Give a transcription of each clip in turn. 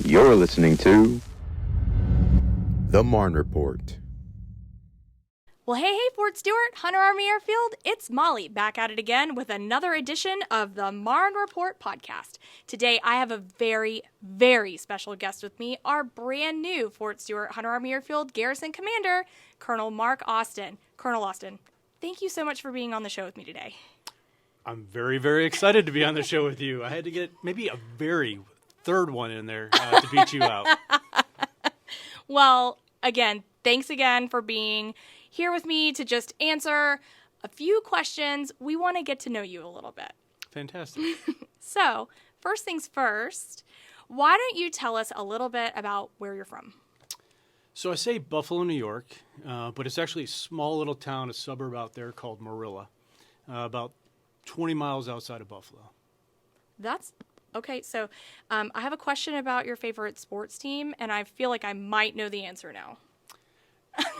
You're listening to the Marne Report. Well, hey, Fort Stewart-Hunter Army Airfield, it's Molly back at it again with another edition of the Marne Report podcast. Today, I have a very, very special guest with me, our brand new Fort Stewart-Hunter Army Airfield Garrison Commander, Colonel Marc Austin. Colonel Austin, thank you so much for being on the show with me today. I'm very, very excited to be on the show with you. I had to get maybe a very third one in there to beat you out. Well, again, thanks again for being here with me to just answer a few questions. We want to get to know you a little bit. Fantastic. So, first things first, why don't you tell us a little bit about where you're from? So I say Buffalo, New York, but it's actually a small little town, a suburb out there called Marilla, about 20 miles outside of Buffalo. That's okay. So I have a question about your favorite sports team, and I feel like I might know the answer now.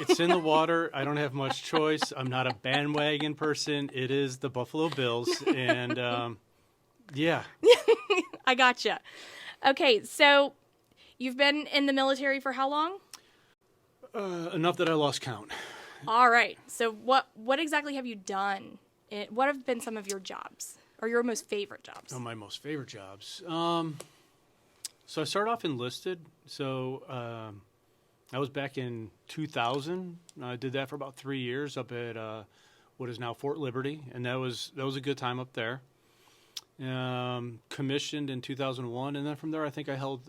It's in the water. I don't have much choice. I'm not a bandwagon person. It is the Buffalo Bills, and yeah. I gotcha. Okay, so you've been in the military for how long? Enough that I lost count. All right. So what exactly have you done? What have been some of your jobs, or your most favorite jobs? Oh, my most favorite jobs. So I started off enlisted. So I was back in 2000. I did that for about 3 years up at what is now Fort Liberty, and that was a good time up there. Commissioned in 2001, and then from there I think I held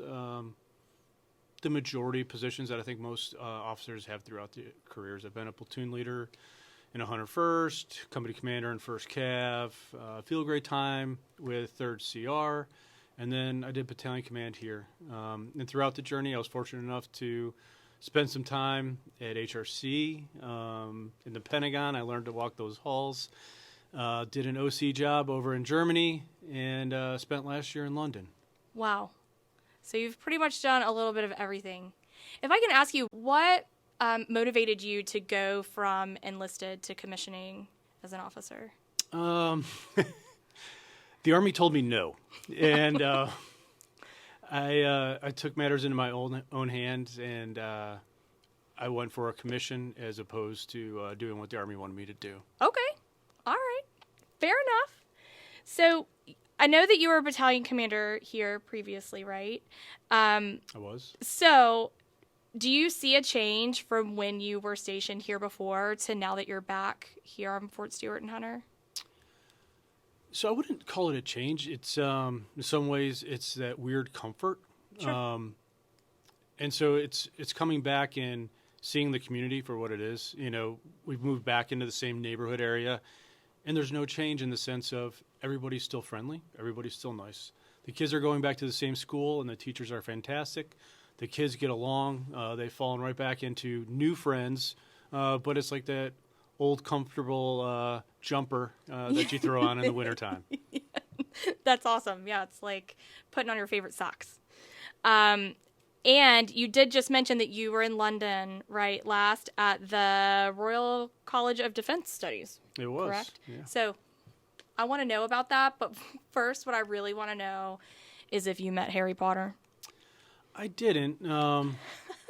the majority of positions that I think most officers have throughout their careers. I've been a platoon leader in 101st, company commander in 1st Cav, field grade time with 3rd CR, and then I did battalion command here. And throughout the journey, I was fortunate enough to spend some time at HRC, in the Pentagon. I learned to walk those halls. Did an OC job over in Germany, and spent last year in London. Wow. So you've pretty much done a little bit of everything. If I can ask you, what motivated you to go from enlisted to commissioning as an officer? The Army told me no, and I took matters into my own hands, and I went for a commission as opposed to doing what the Army wanted me to do. Okay. All right. Fair enough. So I know that you were a battalion commander here previously, right? I was. So do you see a change from when you were stationed here before to now that you're back here on Fort Stewart-Hunter? So I wouldn't call it a change. It's in some ways it's that weird comfort. Sure. And so it's coming back and seeing the community for what it is. You know, we've moved back into the same neighborhood area, and there's no change in the sense of everybody's still friendly, everybody's still nice. The kids are going back to the same school, and the teachers are fantastic. The kids get along. They've fallen right back into new friends, but it's like that old comfortable jumper that you throw on in the wintertime. Yeah. That's awesome. Yeah, it's like putting on your favorite socks. And you did just mention that you were in London, right, last at the Royal College of Defense Studies. It was. Correct? Yeah. So I want to know about that, but first what I really want to know is if you met Harry Potter. I didn't,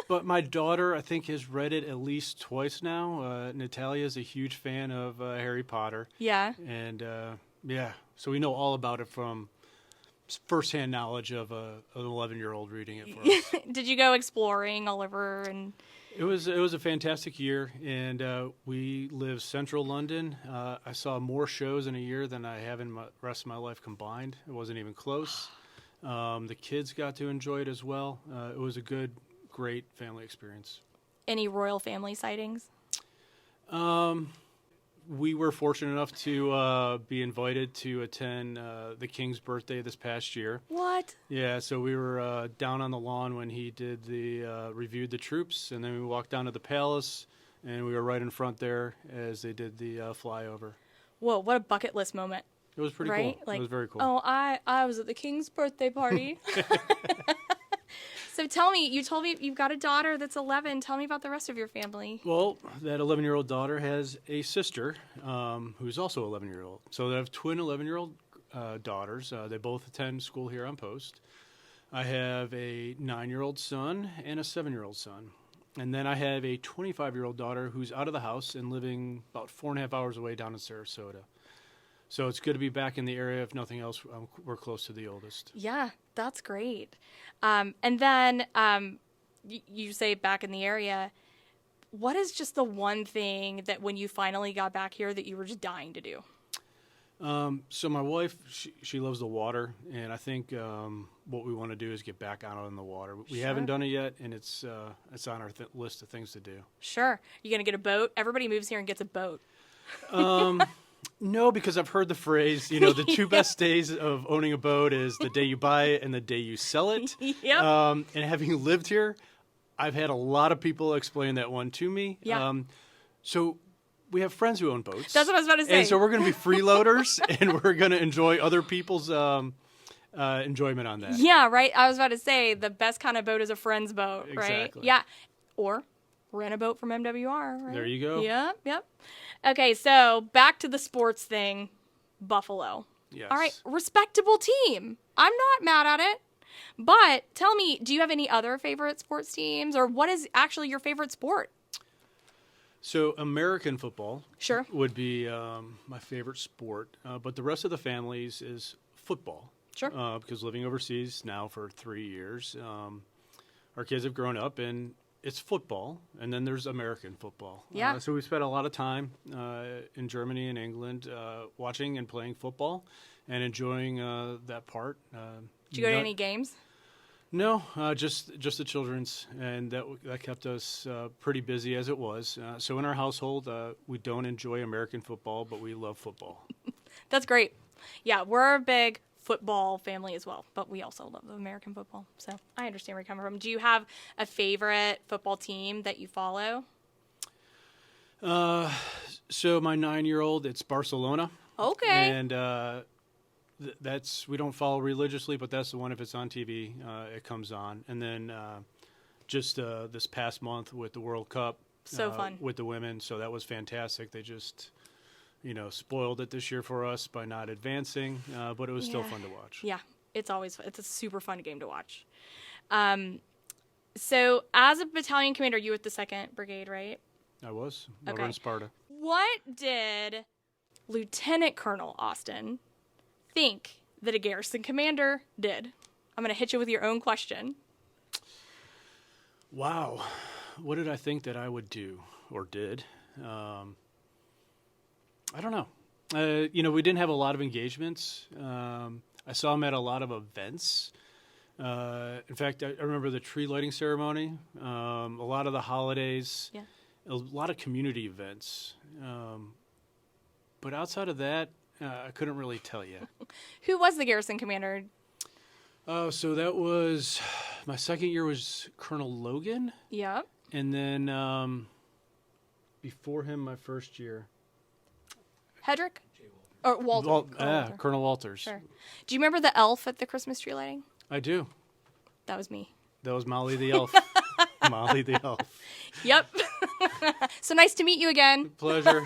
but my daughter, I think, has read it at least twice now. Natalia is a huge fan of Harry Potter. Yeah. And, yeah, so we know all about it from firsthand knowledge of an 11-year-old reading it for us. Did you go exploring all over? And It was a fantastic year, and we live central London. I saw more shows in a year than I have in the rest of my life combined. It wasn't even close. The kids got to enjoy it as well. It was a great family experience. Any royal family sightings? We were fortunate enough to be invited to attend the King's birthday this past year. What? Yeah, so we were down on the lawn when he did reviewed the troops, and then we walked down to the palace, and we were right in front there as they did the flyover. Whoa, what a bucket list moment. It was pretty right? cool. Like, it was very cool. Oh, I was at the King's birthday party. So tell me, you told me you've got a daughter that's 11. Tell me about the rest of your family. Well, that 11-year-old daughter has a sister who's also 11-year-old. So they have twin 11-year-old daughters. They both attend school here on post. I have a 9-year-old son and a 7-year-old son. And then I have a 25-year-old daughter who's out of the house and living about 4.5 hours away down in Sarasota. So it's good to be back in the area. If nothing else, we're close to the oldest. Yeah, that's great. And then you say back in the area. What is just the one thing that when you finally got back here that you were just dying to do? So my wife, she loves the water, and I think what we want to do is get back out on the water. We haven't done it yet, and it's on our list of things to do. Sure. You going to get a boat? Everybody moves here and gets a boat. No, because I've heard the phrase, the two best days of owning a boat is the day you buy it and the day you sell it. Yep. And having lived here, I've had a lot of people explain that one to me. Yeah. So we have friends who own boats. That's what I was about to say. And so we're going to be freeloaders, and we're going to enjoy other people's enjoyment on that. Yeah, right. I was about to say the best kind of boat is a friend's boat, right? Exactly. Yeah. Or rent a boat from MWR, right? There you go. Yep. Okay, so back to the sports thing. Buffalo. Yes. All right, respectable team. I'm not mad at it. But tell me, do you have any other favorite sports teams, or what is actually your favorite sport? So American football Sure. would be my favorite sport, but the rest of the families is football. Sure. Because living overseas now for 3 years, our kids have grown up, and it's football, and then there's American football. Yeah. So we spent a lot of time in Germany and England watching and playing football and enjoying that part. Did you go to any games? No, just the children's, and that kept us pretty busy as it was. So in our household, we don't enjoy American football, but we love football. That's great. Yeah, we're a big football family as well, but we also love the American football. So I understand where you're coming from. Do you have a favorite football team that you follow? So my 9-year-old, it's Barcelona. Okay. And that's, we don't follow religiously, but that's the one. If it's on TV, it comes on. And then just this past month with the World Cup, So fun. with the women. So that was fantastic. They just, spoiled it this year for us by not advancing, but it was still fun to watch. Yeah, it's a super fun game to watch. So as a battalion commander, you with the 2nd Brigade, right? I was over in Sparta. What did Lieutenant Colonel Austin think that a garrison commander did? I'm going to hit you with your own question. Wow. What did I think that I would do or did? I don't know. We didn't have a lot of engagements. I saw him at a lot of events. In fact, I remember the tree lighting ceremony, a lot of the holidays, a lot of community events. But outside of that, I couldn't really tell you. Who was the garrison commander? So that was, my second year was Colonel Logan. Yep. And then before him, my first year. Hedrick? Or Walter? Walter. Colonel Walters. Sure. Do you remember the elf at the Christmas tree lighting? I do. That was me. That was Molly the elf. Molly the elf. Yep. So nice to meet you again. Pleasure.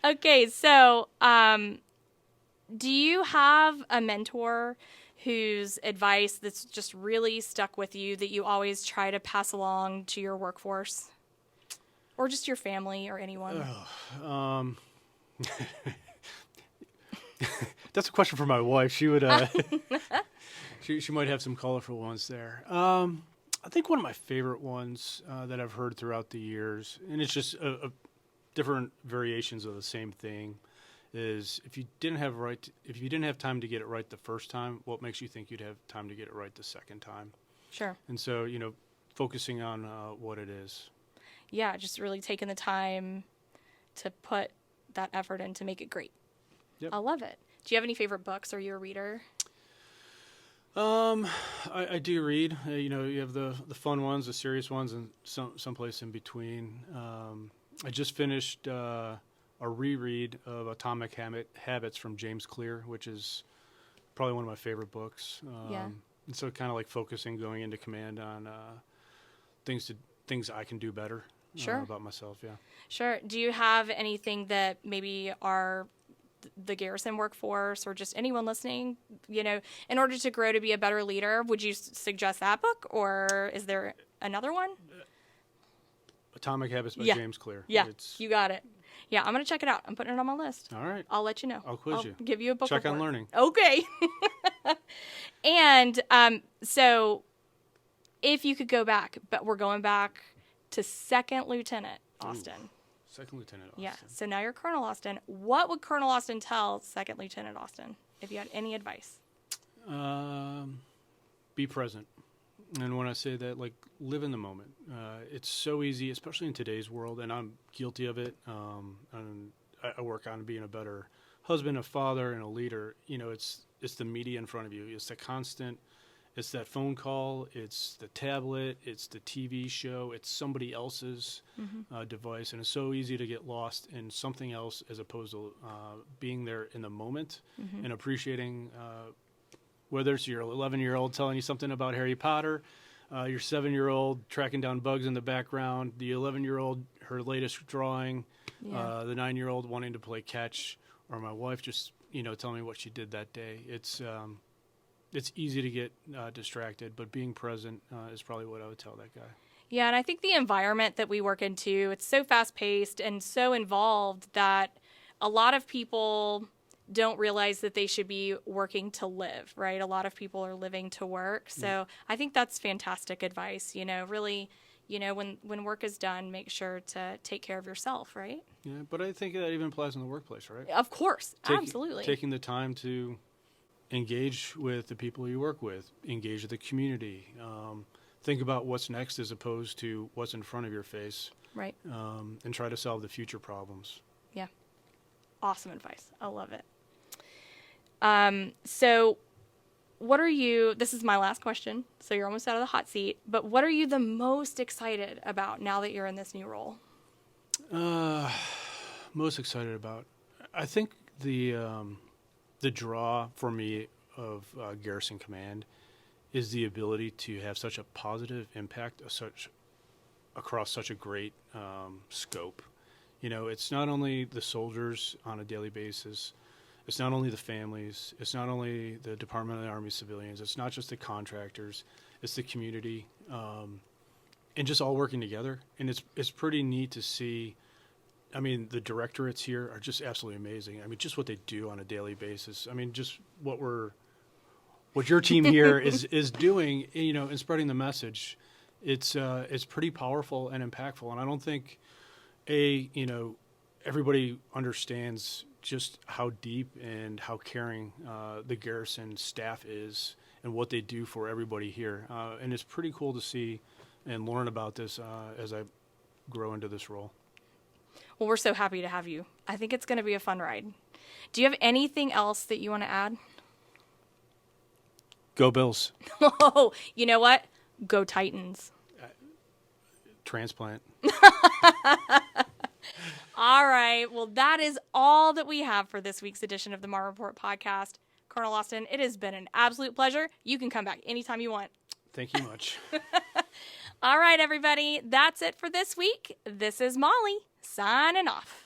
Okay, so do you have a mentor whose advice that's just really stuck with you that you always try to pass along to your workforce? Or just your family or anyone? That's a question for my wife. She would, she might have some colorful ones there. I think one of my favorite ones that I've heard throughout the years, and it's just different variations of the same thing, is if you didn't have time to get it right the first time, what makes you think you'd have time to get it right the second time? Sure. And so, focusing on what it is. Yeah, just really taking the time to put that effort in to make it great. Yep. I love it. Do you have any favorite books? Are you a reader? I do read. You have the fun ones, the serious ones, and someplace in between. I just finished a reread of Atomic Habits from James Clear, which is probably one of my favorite books. And so kind of like focusing going into command on things I can do better. Sure. About myself, yeah. Sure. Do you have anything that maybe our the Garrison workforce or just anyone listening, in order to grow to be a better leader, would you suggest that book, or is there another one? Atomic Habits by James Clear. Yeah, you got it. Yeah, I'm going to check it out. I'm putting it on my list. All right. I'll let you know. I'll quiz you. Give you a book Check report. on learning. Okay. And so if you could go back, but we're going back to Second Lieutenant Austin. Ooh, Second Lieutenant Austin. Yeah, so now you're Colonel Austin. What would Colonel Austin tell Second Lieutenant Austin, if you had any advice? Be present. And when I say that, like, live in the moment. It's so easy, especially in today's world, and I'm guilty of it. And I work on being a better husband, a father, and a leader. It's the media in front of you. It's the constant. It's that phone call. It's the tablet. It's the TV show. It's somebody else's device, and it's so easy to get lost in something else as opposed to being there in the moment and appreciating. Whether it's your 11-year-old telling you something about Harry Potter, your 7-year-old tracking down bugs in the background, the 11-year-old, her latest drawing, the 9-year-old wanting to play catch, or my wife just, telling me what she did that day. It's easy to get distracted, but being present is probably what I would tell that guy. Yeah, and I think the environment that we work into, it's so fast-paced and so involved that a lot of people don't realize that they should be working to live, right? A lot of people are living to work. So I think that's fantastic advice. Really, when work is done, make sure to take care of yourself, right? Yeah, but I think that even applies in the workplace, right? Of course, absolutely. Taking the time to engage with the people you work with, engage with the community, think about what's next as opposed to what's in front of your face, right? And try to solve the future problems. Yeah, awesome advice. I love it. So what are you, this is my last question, so you're almost out of the hot seat, but what are you the most excited about now that you're in this new role? Most excited about, I think the draw for me of Garrison Command is the ability to have such a positive impact across such a great scope. It's not only the soldiers on a daily basis. It's not only the families, it's not only the Department of the Army civilians, it's not just the contractors, it's the community, and just all working together. And it's pretty neat to see. I mean, the directorates here are just absolutely amazing. I mean, just what they do on a daily basis. I mean, just what your team here is doing, and spreading the message. It's pretty powerful and impactful. And I don't think everybody understands just how deep and how caring the Garrison staff is and what they do for everybody here. And it's pretty cool to see and learn about this as I grow into this role. Well, we're so happy to have you. I think it's going to be a fun ride. Do you have anything else that you want to add? Go Bills. Oh, you know what? Go Titans. Transplant. All right. Well, that is all that we have for this week's edition of the Marne Report podcast. Colonel Austin, it has been an absolute pleasure. You can come back anytime you want. Thank you much. All right, everybody. That's it for this week. This is Molly signing off.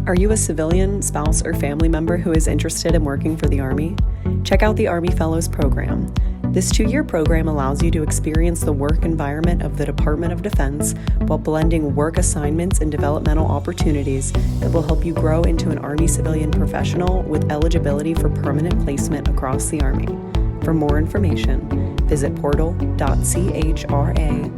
Are you a civilian, spouse, or family member who is interested in working for the Army? Check out the Army Fellows Program. This 2-year program allows you to experience the work environment of the Department of Defense while blending work assignments and developmental opportunities that will help you grow into an Army civilian professional with eligibility for permanent placement across the Army. For more information, visit portal.chra.gov.